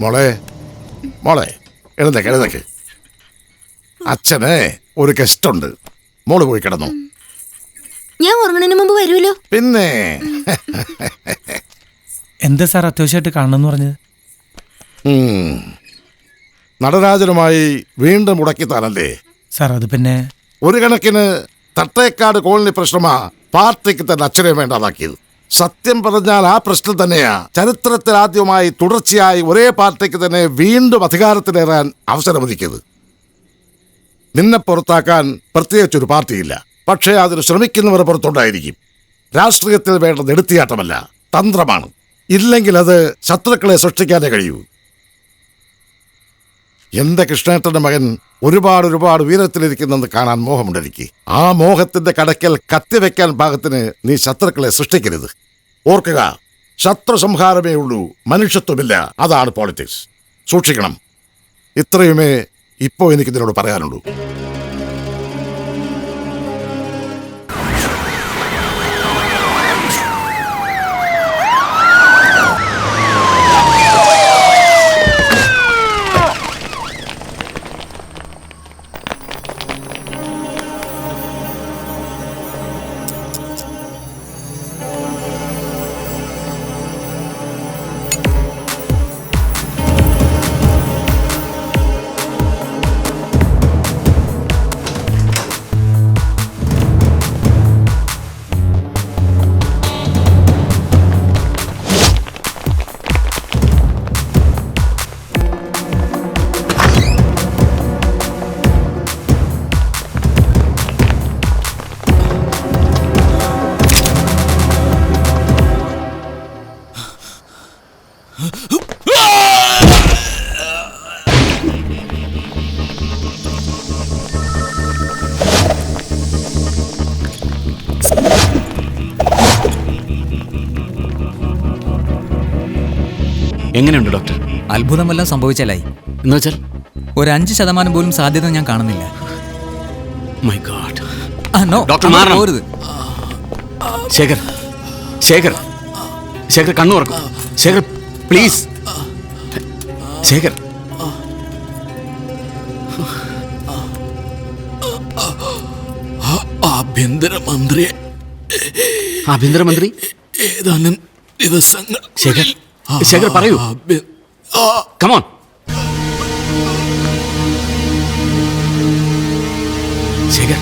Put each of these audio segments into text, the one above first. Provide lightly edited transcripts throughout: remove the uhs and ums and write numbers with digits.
മോളെ മോളെ എഴുന്നേക്ക് അച്ഛന് ഒരു ഗസ്റ്റ് ഉണ്ട്. മോള് പോയി കിടന്നു. ഞാൻ ഉറങ്ങണതിന് മുമ്പ് വരുമല്ലോ. പിന്നെ എന്താ സാർ അത്യാവശ്യമായിട്ട് കാണണമെന്ന് പറഞ്ഞത്? നടരാജനുമായി വീണ്ടും മുടക്കിത്താനല്ലേ സാർ? അത് പിന്നെ ഒരു കണക്കിന് തട്ടേക്കാട് കോളനി പ്രശ്നമാ പാർട്ടിക്ക് തന്നെ അച്ഛനെ വേണ്ടാതാക്കിയത്. സത്യം പറഞ്ഞാൽ ആ പ്രശ്നം തന്നെയാ ചരിത്രത്തിൽ ആദ്യമായി തുടർച്ചയായി ഒരേ പാർട്ടിക്ക് തന്നെ വീണ്ടും അധികാരത്തിലേറാൻ അവസരമൊരുക്കിയത്. നിന്നെ പുറത്താക്കാൻ പ്രത്യേകിച്ചൊരു പാർട്ടിയില്ല. പക്ഷേ അതിന് ശ്രമിക്കുന്നവർ പുറത്തുണ്ടായിരിക്കും. രാഷ്ട്രീയത്തിൽ വേണ്ടത് എടുത്തിയാട്ടമല്ല, തന്ത്രമാണ്. ഇല്ലെങ്കിൽ അത് ശത്രുക്കളെ സൃഷ്ടിക്കാനേ കഴിയൂ. എന്റെ കൃഷ്ണേട്ടന്റെ മകൻ ഒരുപാട് ഉയരത്തിലിരിക്കുന്നെന്ന് കാണാൻ മോഹമുണ്ടെനിക്ക്. ആ മോഹത്തിന്റെ കടക്കൽ കത്തിവെക്കാൻ പാകത്തിന് നീ ശത്രുക്കളെ സൃഷ്ടിക്കരുത്. ഓർക്കുക, ശത്രു സംഹാരമേ ഉള്ളൂ, മനുഷ്യത്വമില്ല. അതാണ് പോളിറ്റിക്സ്. സൂക്ഷിക്കണം. ഇത്രയുമേ ഇപ്പോൾ എനിക്ക് ഇതിനോട് പറയാനുള്ളൂ. എങ്ങനെയുണ്ട് ഡോക്ടർ? അത്ഭുതം വല്ലതും സംഭവിച്ചാലായി. എന്നുവെച്ചാൽ ഒരു 5% പോലും സാധ്യത ഞാൻ കാണുന്നില്ല. My God. ഡോക്ടർ പോരുത്. ശേഖർ ശേഖർ ശേഖർ കണ്ണു തുറക്കും. ശേഖർ പ്ലീസ്. ശേഖർ ആഭ്യന്തരമന്ത്രി ഏതാനും ദിവസങ്ങൾ. ശേഖർ ശേഖർ പറയൂ. Come on. Shekhar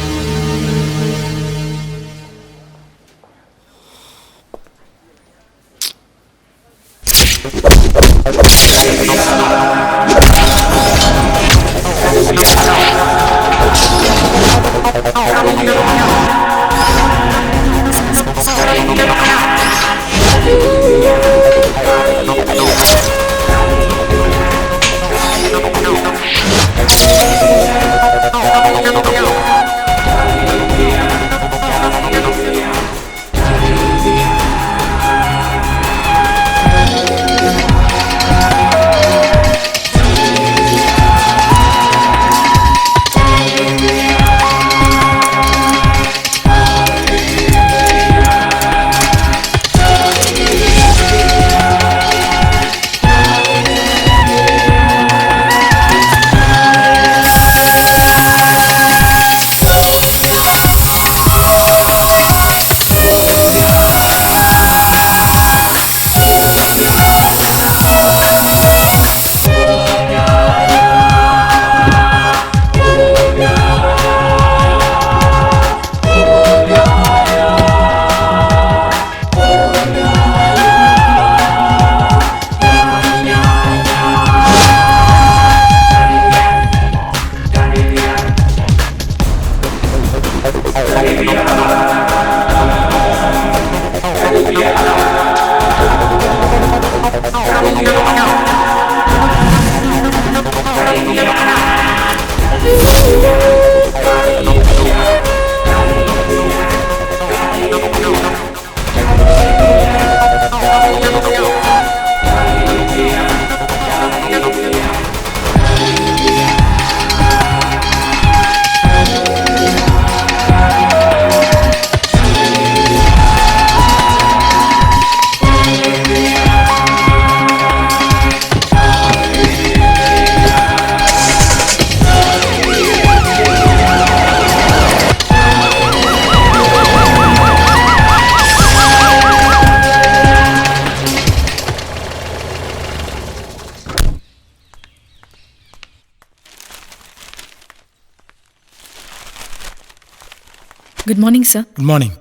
good morning sir. Good morning.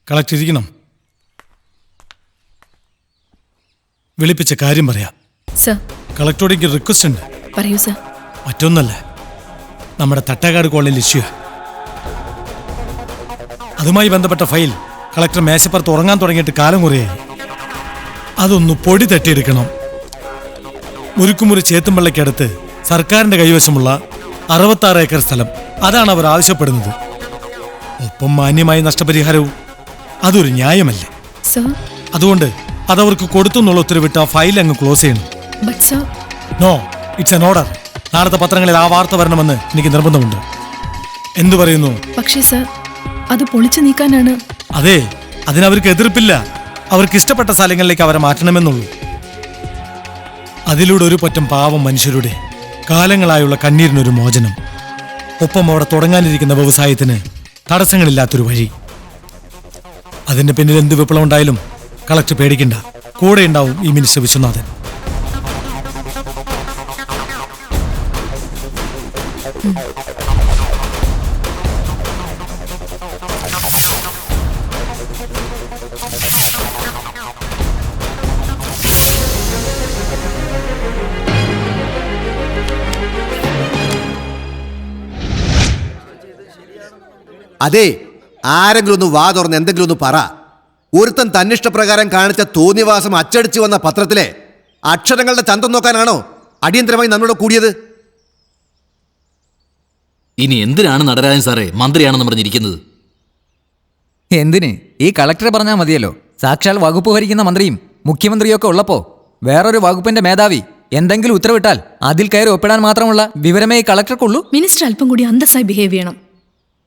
Collector ഇരിക്കണം. വിളിപ്പിച്ച കാര്യം പറയാം. സർ കളക്ടറോട് എനിക്ക് റിക്വസ്റ്റ് ഉണ്ട്. പറയൂ സർ. മറ്റൊന്നല്ല, നമ്മുടെ തട്ടേക്കാട് കോളനിയിൽ ഇഷ്യൂ. അതുമായി ബന്ധപ്പെട്ട ഫയൽ കളക്ടർ മേശപ്പുറത്ത് ഉറങ്ങാൻ തുടങ്ങിയിട്ട് കാലം കുറയായി. അതൊന്ന് പൊടി തട്ടിയെടുക്കണം. മുരുക്കുമുറി ചേത്തുമ്പള്ളിക്കടുത്ത് സർക്കാരിന്റെ കൈവശമുള്ള 66 ഏക്കർ സ്ഥലം, അതാണ് അവർ ആവശ്യപ്പെടുന്നത്. ഒപ്പം മാന്യമായ നഷ്ടപരിഹാരവും. അതൊരു ന്യായമല്ലേ? സർ അതുകൊണ്ട് അതവർക്ക് കൊടുത്തു എന്നുള്ള ഉത്തരവിട്ട് ആ ഫയൽ അങ്ങ് ക്ലോസ് ചെയ്യണം. But sir. No, it's an order. നാളത്തെ പത്രങ്ങളിൽ ആ വാർത്ത വരണമെന്ന് എനിക്ക് നിർബന്ധമുണ്ട്. എന്തു പറയുന്നു? പക്ഷേ സർ, അത് പൊളിച്ചു നീക്കാനാണ്. അതെ, അതിനവർക്ക് എതിർപ്പില്ല. അവർക്ക് ഇഷ്ടപ്പെട്ട സ്ഥലങ്ങളിലേക്ക് അവരെ മാറ്റണമെന്നുള്ളൂ. അതിലൂടെ ഒരു പറ്റം പാവം മനുഷ്യരുടെ കാലങ്ങളായുള്ള കണ്ണീരിനൊരു മോചനം. ഒപ്പം അവിടെ തുടങ്ങാനിരിക്കുന്ന വ്യവസായത്തിന് തടസ്സങ്ങളില്ലാത്തൊരു വഴി. അതിന്റെ പിന്നിൽ എന്ത് വിപ്ലവം ഉണ്ടായാലും കളക്ടർ പേടിക്കണ്ട. കൂടെ ഉണ്ടാവും ഈ മിനിസ്റ്റർ വിശ്വനാഥൻ. അതെ, ആരെങ്കിലും ഒന്ന് വാ തുറന്ന് എന്തെങ്കിലും ഒന്ന് പറ. ഒരുത്തൻ തന്നിഷ്ടപ്രകാരം കാണിച്ച തോന്നിവാസം അച്ചടിച്ചു വന്ന പത്രത്തിലെ അക്ഷരങ്ങളുടെ ചന്തം നോക്കാനാണോ അടിയന്തരമായി നമ്മളോട് കൂടിയത്? ഇനി എന്തിനാണ് നടരാജൻ സാറേ മന്ത്രിയാണെന്ന് പറഞ്ഞിരിക്കുന്നത്? എന്തിന്? ഈ കളക്ടർ പറഞ്ഞാൽ മതിയല്ലോ. സാക്ഷാൽ വകുപ്പ് ഭരിക്കുന്ന മന്ത്രിയും മുഖ്യമന്ത്രിയൊക്കെ ഉള്ളപ്പോ വേറൊരു വകുപ്പിന്റെ മേധാവി എന്തെങ്കിലും ഉത്തരവിട്ടാൽ അതിൽ കയറി ഒപ്പിടാൻ മാത്രമുള്ള വിവരമേ ഈ കളക്ടർക്കുള്ളൂ. മിനിസ്റ്റർ അല്പം കൂടി അന്തസ്സായി ബിഹേവ് ചെയ്യണം.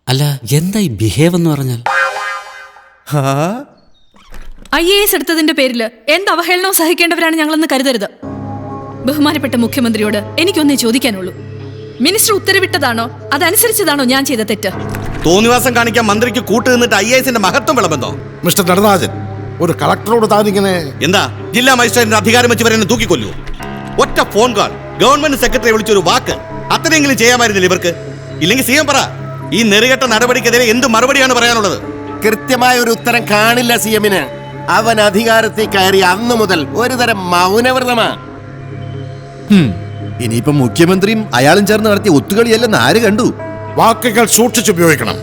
അല്ല, എന്തായി ബിഹേവ് എന്ന് പറഞ്ഞാൽ? IAS എടുത്തതിന്റെ പേരിൽ എന്ത് അവഹേളനവും സഹിക്കേണ്ടവരാണ് ഞങ്ങളെന്ന് കരുതരുത്. ബഹുമാനപ്പെട്ട മുഖ്യമന്ത്രിയോട് എനിക്കൊന്നേ ചോദിക്കാനുള്ളൂ. മിനിസ്റ്റർ ഉത്തരവിട്ടതാണോ അതനുസരിച്ചതാണോ ഞാൻ ചെയ്ത തെറ്റ്? തോന്നിവാസം കാണിക്കാൻ മന്ത്രിക്ക് കൂട്ടു നിന്നിട്ട് IASന്റെ മഹത്വം വിളമ്പെന്നോ? മിസ്റ്റർ നടരാജൻ, ഒരു കളക്ടറോട് താനിങ്ങനെ എന്താ ജില്ലാ മജിസ്ട്രേറ്റിന്റെ അധികാരം വെച്ച് വരെ തൂക്കിക്കൊല്ലൂ? ഒറ്റ ഫോൺ കോൾ, ഗവൺമെന്റ് സെക്രട്ടറി വിളിച്ചൊരു വാക്ക്, അത്രയെങ്കിലും ചെയ്യാമായിരുന്നില്ല ഇവർക്ക്? ഇല്ലെങ്കിൽ CM പറ, ഈ നെറുകെട്ട നടപടിക്കെതിരെ എന്ത് മറുപടിയാണ് പറയാനുള്ളത്? കൃത്യമായ ഒരു ഉത്തരം കാണില്ല CM-ന്. അവൻ അധികാരത്തിൽ കയറി അന്നു മുതൽ ഒരു തരം മൗനവ്രതമാ. ഇനിയിപ്പം മുഖ്യമന്ത്രിയും അയാളും ചേർന്ന് നടത്തിയ ഒത്തുകളിയല്ലെന്ന് ആര് കണ്ടു? വാക്കുകൾ സൂക്ഷിച്ചുപയോഗിക്കണം.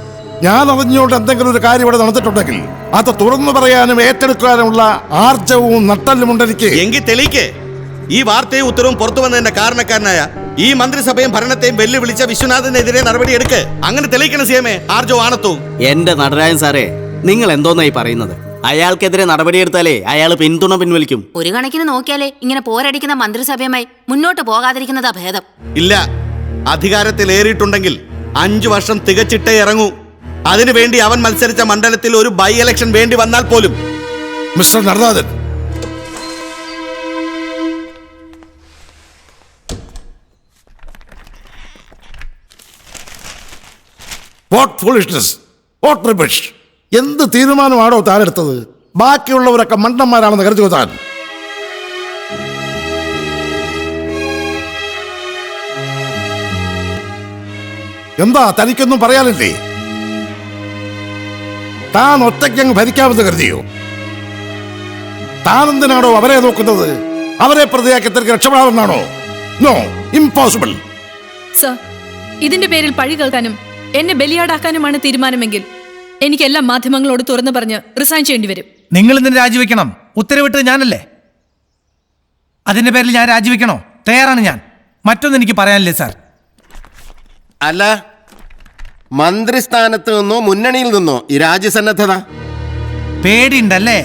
ഞാൻ അറിഞ്ഞുകൊണ്ട് എന്തെങ്കിലും ഒരു കാര്യം ഇവിടെ നടന്നിട്ടുണ്ടെങ്കിൽ അത് തുറന്നു പറയാനും ഏറ്റെടുക്കാനുമുള്ള ആർജവും നട്ടല്ലുമുണ്ട് എനിക്ക്. എങ്കിൽ തെളിയിക്കേ. ഈ വാർത്തയും ഉത്തരവും പുറത്തു വന്നതിന്റെ കാരണക്കാരനായ ഈ മന്ത്രിസഭയും ഭരണത്തെയും വെല്ലുവിളിച്ച വിശ്വനാഥിനെതിരെ നടപടി എടുക്ക്. അങ്ങനെ തെളിയിക്കണം CM ആർജവും ആണത്തവും. എന്റെ നടരാജൻ സാറേ, നിങ്ങൾ എന്തോന്നായി പറയുന്നത്? അയാൾക്കെതിരെ നടപടിയെടുത്താലേ അയാൾ പിന്തുണ പിൻവലിക്കും. ഒരു കണക്കിന് നോക്കിയാലേ ഇങ്ങനെ പോരടിക്കുന്ന മന്ത്രിസഭയുമായി മുന്നോട്ട് പോകാതിരിക്കുന്നതാ ഭേദം. ഇല്ല, അധികാരത്തിൽ ഏറിയിട്ടുണ്ടെങ്കിൽ 5 വർഷം തികച്ചിട്ടേ ഇറങ്ങൂ. അതിനുവേണ്ടി അവൻ മത്സരിച്ച മണ്ഡലത്തിൽ ഒരു ബൈ ഇലക്ഷൻ വേണ്ടി വന്നാൽ പോലും. Mister Natarajan, what foolishness, what rubbish! എന്ത് തീരുമാനമാണോ താനെടുത്തത്? ബാക്കിയുള്ളവരൊക്കെ മണ്ടന്മാരാണെന്ന് കരുതുക താൻ. എന്താ തനിക്കൊന്നും പറയാനില്ലേ? താൻ ഒറ്റയ്ക്കങ്ങ് ഭരിക്കാമെന്ന് കരുതിയോ? താനെന്തിനാണോ അവരെ നോക്കുന്നത്? അവരെ പ്രതിയാക്കി തിരികെ രക്ഷപ്പെടാമെന്നാണോ? No, impossible. സർ, ഇതിന്റെ പേരിൽ പഴി കേൾക്കാനും എന്നെ ബലിയാടാക്കാനുമാണ് തീരുമാനമെങ്കിൽ എനിക്ക് എല്ലാ മാധ്യമങ്ങളോട് തുറന്നു പറഞ്ഞ് റിസൈൻ ചെയ്യേണ്ടി വരും. നിങ്ങൾ ഇന്ന് രാജിവെക്കണം. ഉത്തരവിട്ടത് ഞാനല്ലേ? അതിന്റെ പേരിൽ ഞാൻ രാജിവെക്കണോ? തയ്യാറാണ് ഞാൻ. മറ്റൊന്നും എനിക്ക് പറയാനില്ലേ സാർ. അല്ല, മന്ത്രിസ്ഥാനത്ത് നിന്നോ മുന്നണിയിൽ നിന്നോ ഈ രാജ്യസന്നദ്ധത? പേടിയുണ്ടല്ലേ?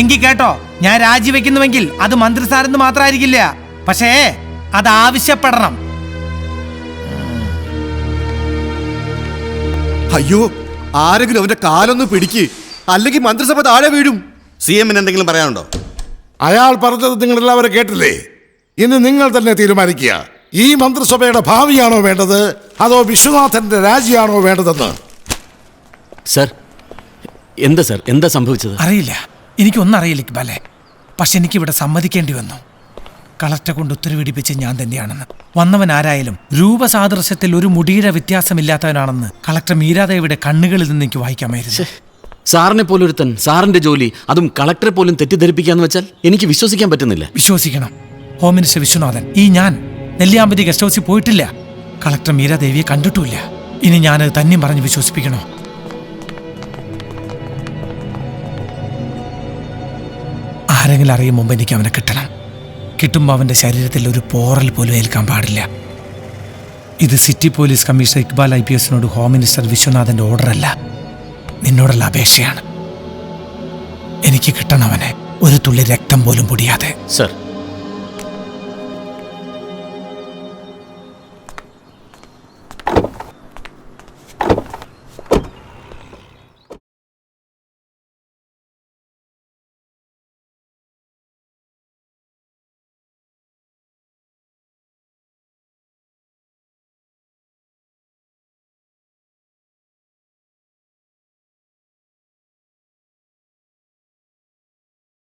എങ്കിൽ കേട്ടോ, ഞാൻ രാജിവെക്കുന്നുവെങ്കിൽ അത് മന്ത്രിസ്ഥാനത്ത് മാത്രമായിരിക്കില്ല, പക്ഷേ അത് ആവശ്യപ്പെടണം. അയ്യോ, ആരെങ്കിലും അവന്റെ കാലൊന്ന് പിടിക്ക്, അല്ലെങ്കിൽ മന്ത്രിസഭ താഴെ വീഴും. CM-ന് എന്തെങ്കിലും പറയാനുണ്ടോ? അയാൾ പറഞ്ഞത് നിങ്ങൾ എല്ലാവരും കേട്ടില്ലേ? ഇനി നിങ്ങൾ തന്നെ തീരുമാനിക്കുക. ഈ മന്ത്രിസഭയുടെ ഭാവിയാണോ വേണ്ടത്, അതോ വിശ്വനാഥന്റെ രാജിയാണോ വേണ്ടതെന്ന്? സർ, എന്താ സർ, എന്താ സംഭവിച്ചത്? അറിയില്ല, എനിക്കൊന്നും അറിയില്ല ഇക്ബാലെ. പക്ഷെ എനിക്കിവിടെ സമ്മതിക്കേണ്ടി വന്നു. കളക്ടറെ കൊണ്ട് ഉത്തരവിടിപ്പിച്ച് ഞാൻ തന്നെയാണെന്ന്. വന്നവൻ ആരായാലും രൂപസാദൃശ്യത്തിൽ ഒരു മുടിയുടെ വ്യത്യാസമില്ലാത്തവനാണെന്ന് കളക്ടർ മീരാദേവിയുടെ കണ്ണുകളിൽ നിന്ന് എനിക്ക് വായിക്കാമായിരുന്നു. സാറിനെ പോലൊരുത്തൻ സാറിന്റെ ജോലി അതും കളക്ടറെ പോലും തെറ്റിദ്ധരിപ്പിക്കാന്ന് വെച്ചാൽ എനിക്ക് വിശ്വസിക്കാൻ പറ്റുന്നില്ല. വിശ്വസിക്കണം. ഹോം മിനിസ്റ്റർ വിശ്വനാഥൻ, ഞാൻ നെല്ലിയാമ്പതി ഗസ്റ്റ് ഹൗസിൽ പോയിട്ടില്ല, കളക്ടർ മീരാദേവിയെ കണ്ടിട്ടുമില്ല. ഇനി ഞാനത് തന്നെയും പറഞ്ഞ് വിശ്വസിപ്പിക്കണോ? ആരെങ്കിലും അറിയും മുമ്പ് എനിക്ക് അവനെ കിട്ടണം. കിട്ടുമ്പോൾ അവൻ്റെ ശരീരത്തിൽ ഒരു പോറൽ പോലും ഏൽക്കാൻ പാടില്ല. ഇത് സിറ്റി പോലീസ് കമ്മീഷണർ ഇക്ബാൽ IPSനോട് ഹോം മിനിസ്റ്റർ വിശ്വനാഥൻ്റെ ഓർഡറല്ല, നിന്നോടുള്ള അപേക്ഷയാണ്. എനിക്ക് കിട്ടണം അവനെ, ഒരു തുള്ളി രക്തം പോലും പൊടിയാതെ. സർ,